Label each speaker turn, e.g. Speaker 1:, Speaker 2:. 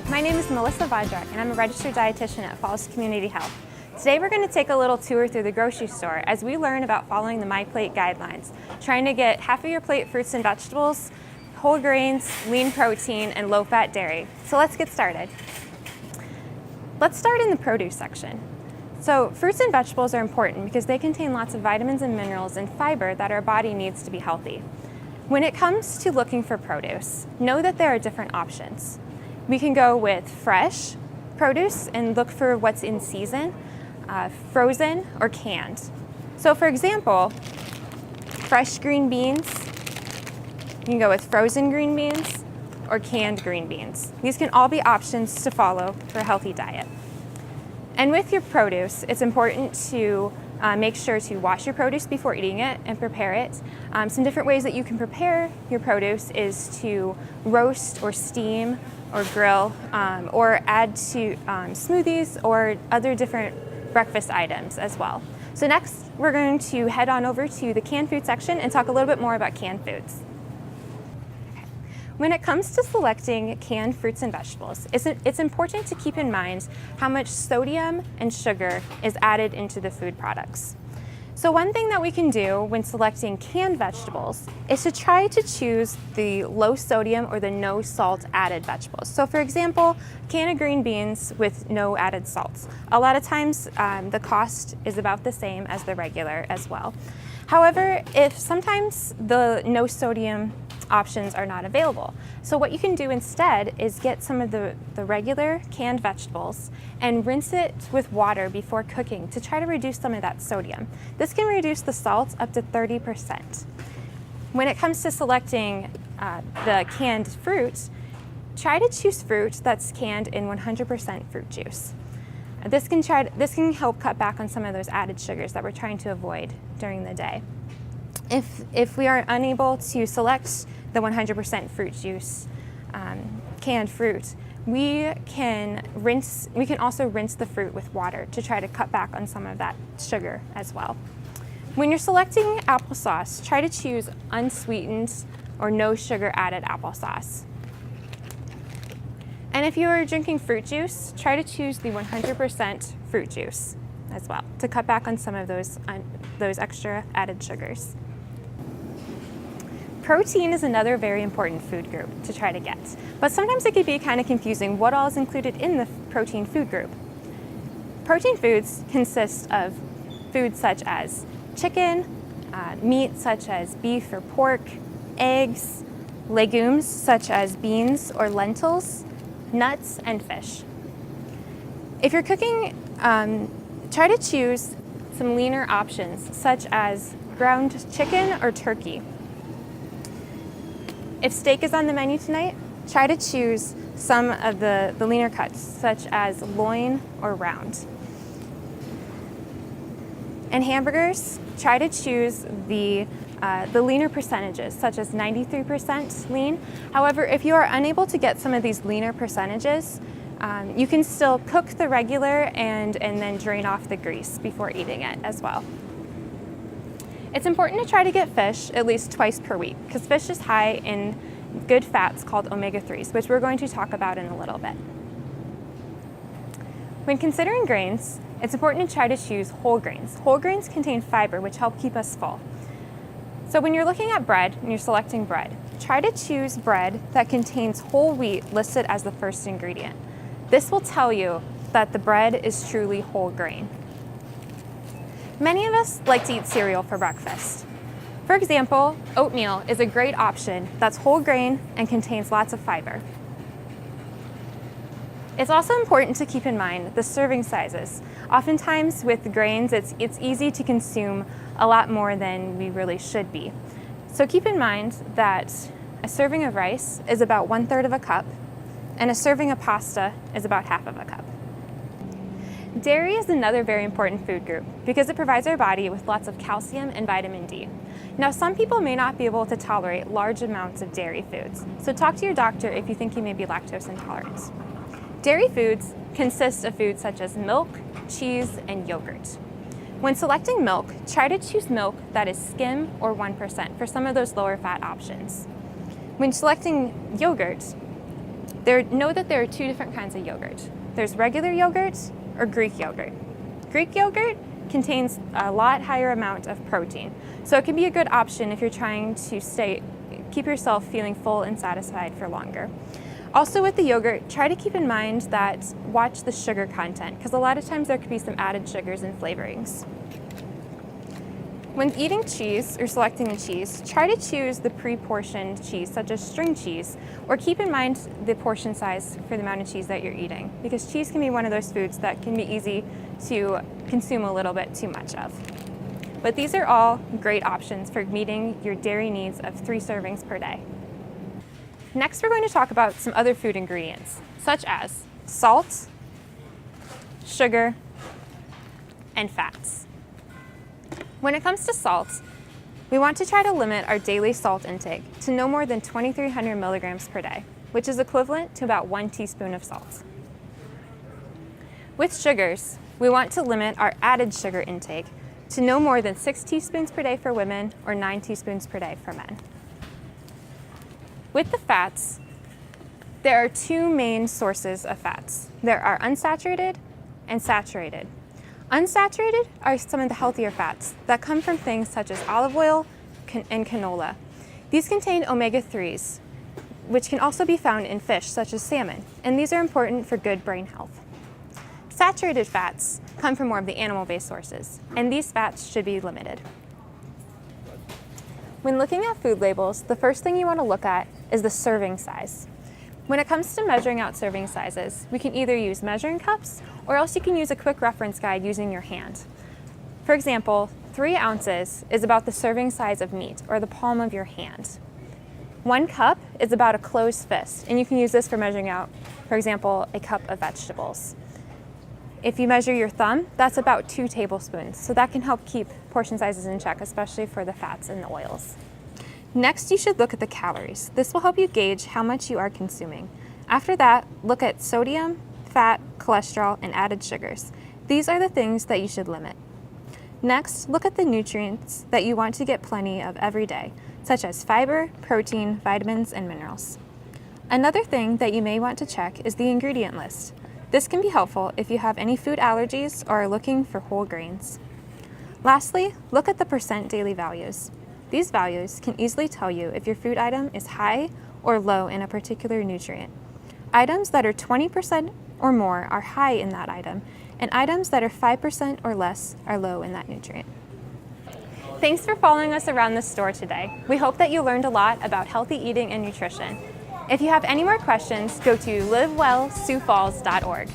Speaker 1: My name is Melissa Vodrak, and I'm a registered dietitian at Falls Community Health. Today we're going to take a little tour through the grocery store as we learn about following the My Plate guidelines, trying to get half of your plate fruits and vegetables, whole grains, lean protein, and low-fat dairy. So let's get started. Let's start in the produce section. So fruits and vegetables are important because they contain lots of vitamins and minerals and fiber that our body needs to be healthy. When it comes to looking for produce, know that there are different options. We can go with fresh produce and look for what's in season, frozen, or canned. So for example, fresh green beans, you can go with frozen green beans or canned green beans. These can all be options to follow for a healthy diet. And with your produce, it's important to make sure to wash your produce before eating it and prepare it. Some different ways that you can prepare your produce is to roast or steam or grill or add to smoothies or other different breakfast items as well. So next, we're going to head on over to the canned food section and talk a little bit more about canned foods. When it comes to selecting canned fruits and vegetables, it's important to keep in mind how much sodium and sugar is added into the food products. So one thing that we can do when selecting canned vegetables is to try to choose the low sodium or the no salt added vegetables. So for example, a can of green beans with no added salts. A lot of times the cost is about the same as the regular as well. However, if sometimes the no sodium options are not available. So what you can do instead is get some of the regular canned vegetables and rinse it with water before cooking to try to reduce some of that sodium. This can reduce the salt up to 30%. When it comes to selecting the canned fruit, try to choose fruit that's canned in 100% fruit juice. This can help cut back on some of those added sugars that we're trying to avoid during the day. If we are unable to select the 100% fruit juice canned fruit, we can also rinse the fruit with water to try to cut back on some of that sugar as well. When you're selecting applesauce, try to choose unsweetened or no sugar added applesauce. And if you are drinking fruit juice, try to choose the 100% fruit juice as well to cut back on some of those extra added sugars. Protein is another very important food group to try to get, but sometimes it can be kind of confusing what all is included in the protein food group. Protein foods consist of foods such as chicken, meat such as beef or pork, eggs, legumes such as beans or lentils, nuts, and fish. If you're cooking, try to choose some leaner options such as ground chicken or turkey. If steak is on the menu tonight, try to choose some of the leaner cuts such as loin or round. And hamburgers, try to choose the leaner percentages, such as 93% lean. However, if you are unable to get some of these leaner percentages, you can still cook the regular and then drain off the grease before eating it as well. It's important to try to get fish at least twice per week because fish is high in good fats called omega-3s, which we're going to talk about in a little bit. When considering grains, it's important to try to choose whole grains. Whole grains contain fiber, which help keep us full. So when you're looking at bread and you're selecting bread, try to choose bread that contains whole wheat listed as the first ingredient. This will tell you that the bread is truly whole grain. Many of us like to eat cereal for breakfast. For example, oatmeal is a great option that's whole grain and contains lots of fiber. It's also important to keep in mind the serving sizes. Oftentimes with grains, it's easy to consume a lot more than we really should be. So keep in mind that a serving of rice is about 1/3 of a cup, and a serving of pasta is about 1/2 of a cup. Dairy is another very important food group because it provides our body with lots of calcium and vitamin D. Now, some people may not be able to tolerate large amounts of dairy foods, so talk to your doctor if you think you may be lactose intolerant. Dairy foods consist of foods such as milk, cheese, and yogurt. When selecting milk, try to choose milk that is skim or 1% for some of those lower fat options. When selecting yogurt, Know that there are two different kinds of yogurt. There's regular yogurt or Greek yogurt. Greek yogurt contains a lot higher amount of protein, so it can be a good option if you're trying to keep yourself feeling full and satisfied for longer. Also with the yogurt, try to keep in mind watch the sugar content, because a lot of times there could be some added sugars and flavorings. When eating cheese or selecting a cheese, try to choose the pre-portioned cheese, such as string cheese, or keep in mind the portion size for the amount of cheese that you're eating, because cheese can be one of those foods that can be easy to consume a little bit too much of. But these are all great options for meeting your dairy needs of 3 servings per day. Next, we're going to talk about some other food ingredients, such as salt, sugar, and fats. When it comes to salt, we want to try to limit our daily salt intake to no more than 2,300 milligrams per day, which is equivalent to about 1 teaspoon of salt. With sugars, we want to limit our added sugar intake to no more than 6 teaspoons per day for women or 9 teaspoons per day for men. With the fats, there are 2 main sources of fats. There are unsaturated and saturated. Unsaturated are some of the healthier fats that come from things such as olive oil and canola. These contain omega-3s, which can also be found in fish such as salmon, and these are important for good brain health. Saturated fats come from more of the animal-based sources, and these fats should be limited. When looking at food labels, the first thing you want to look at is the serving size. When it comes to measuring out serving sizes, we can either use measuring cups or else you can use a quick reference guide using your hand. For example, 3 ounces is about the serving size of meat, or the palm of your hand. 1 cup is about a closed fist, and you can use this for measuring out, for example, a cup of vegetables. If you measure your thumb, that's about 2 tablespoons, so that can help keep portion sizes in check, especially for the fats and the oils. Next, you should look at the calories. This will help you gauge how much you are consuming. After that, look at sodium, fat, cholesterol, and added sugars. These are the things that you should limit. Next, look at the nutrients that you want to get plenty of every day, such as fiber, protein, vitamins, and minerals. Another thing that you may want to check is the ingredient list. This can be helpful if you have any food allergies or are looking for whole grains. Lastly, look at the percent daily values. These values can easily tell you if your food item is high or low in a particular nutrient. Items that are 20% or more are high in that item, and items that are 5% or less are low in that nutrient. Thanks for following us around the store today. We hope that you learned a lot about healthy eating and nutrition. If you have any more questions, go to livewellsiouxfalls.org.